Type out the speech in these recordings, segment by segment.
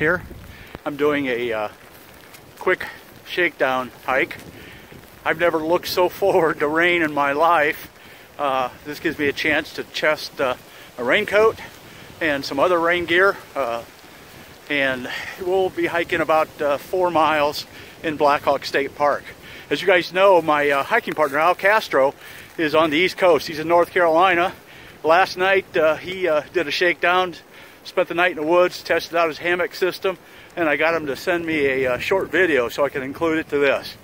here. I'm doing a quick shakedown hike. I've never looked so forward to rain in my life. This gives me a chance to test a raincoat and some other rain gear. And we'll be hiking about 4 miles in Blackhawk State Park. As you guys know, my hiking partner Al Castro is on the East Coast. He's in North Carolina. Last night he did a shakedown, spent the night in the woods, tested out his hammock system, and I got him to send me a short video so I can include it to this.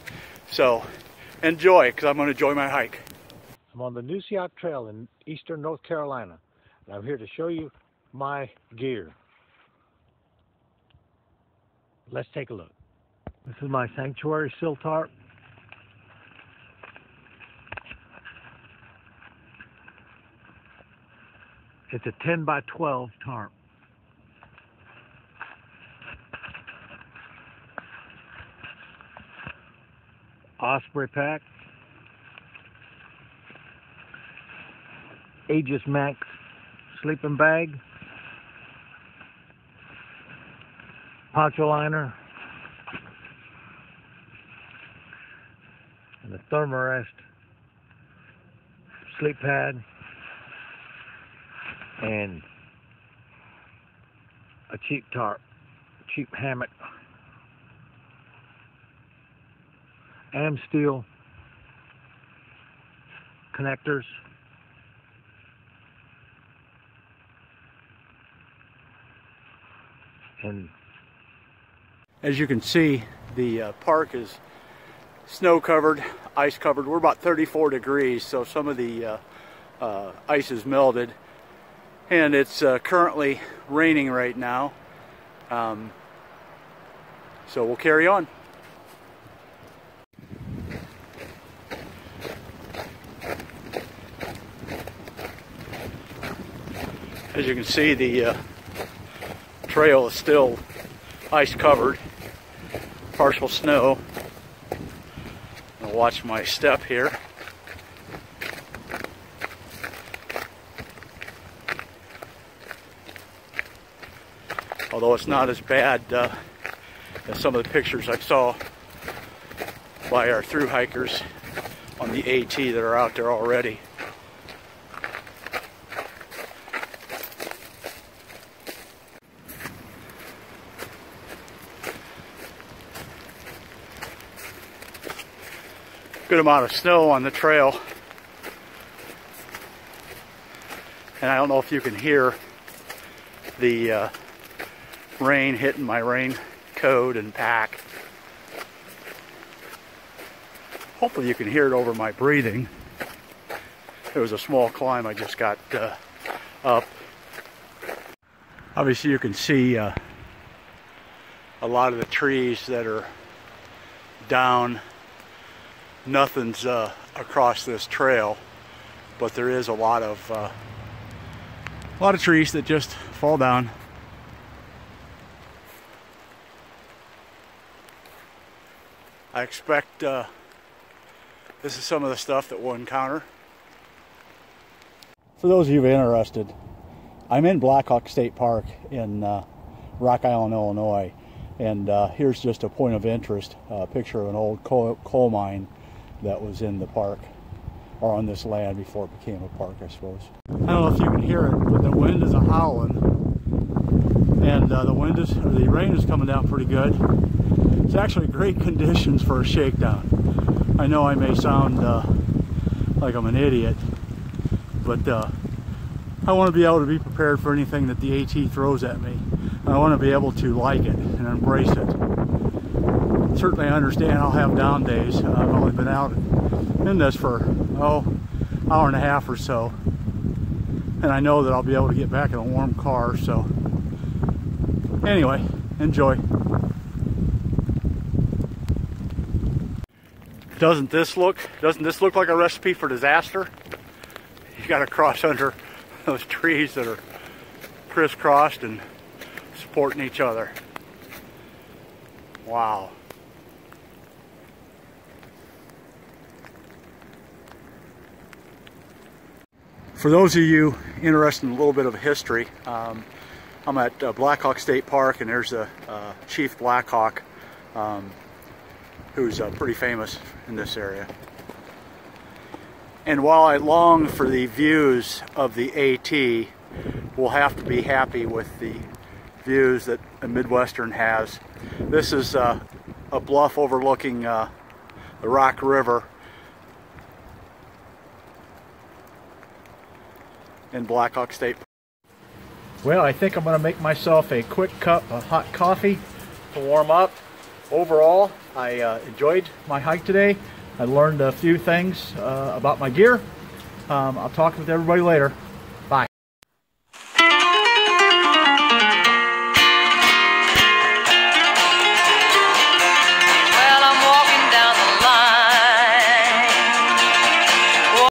So enjoy, because I'm going to enjoy my hike. I'm on the Nusiak Trail in eastern North Carolina, and I'm here to show you my gear. Let's take a look. This is my Sanctuary sill tarp. It's a 10 by 12 tarp. Osprey pack. Aegis Max sleeping bag. Poncho liner. And a Thermarest sleep pad. And a cheap tarp, cheap hammock, and steel connectors, and as you can see, the park is snow covered, ice covered. We're about 34 degrees, so some of the ice is melted. And it's currently raining right now, so we'll carry on. As you can see, the trail is still ice covered, partial snow. I'll watch my step here. Although it's not as bad as some of the pictures I saw by our thru hikers on the AT that are out there already. Good amount of snow on the trail. And I don't know if you can hear the rain hitting my raincoat and pack. Hopefully you can hear it over my breathing. It was a small climb I just got up. Obviously you can see a lot of the trees that are down. Nothing's across this trail, but there is a lot of trees that just fall down. I expect this is some of the stuff that we'll encounter. For those of you interested, I'm in Blackhawk State Park in Rock Island, Illinois, and here's just a point of interest, a picture of an old coal mine that was in the park, or on this land before it became a park, I suppose. I don't know if you can hear it, but the wind is a-howling, and the rain is coming down pretty good. It's actually great conditions for a shakedown. I know I may sound like I'm an idiot, but I want to be able to be prepared for anything that the AT throws at me. And I want to be able to like it and embrace it. Certainly I understand I'll have down days. I've only been out in this for, hour and a half or so. And I know that I'll be able to get back in a warm car, so anyway, enjoy. Doesn't this look like a recipe for disaster? You got to cross under those trees that are crisscrossed and supporting each other. Wow. For those of you interested in a little bit of history, I'm at Blackhawk State Park, and there's a Chief Blackhawk who's pretty famous in this area. And while I long for the views of the AT, we'll have to be happy with the views that a Midwestern has. This is a bluff overlooking the Rock River in Blackhawk State. Well, I think I'm going to make myself a quick cup of hot coffee to warm up. Overall, I enjoyed my hike today. I learned a few things about my gear. I'll talk with everybody later.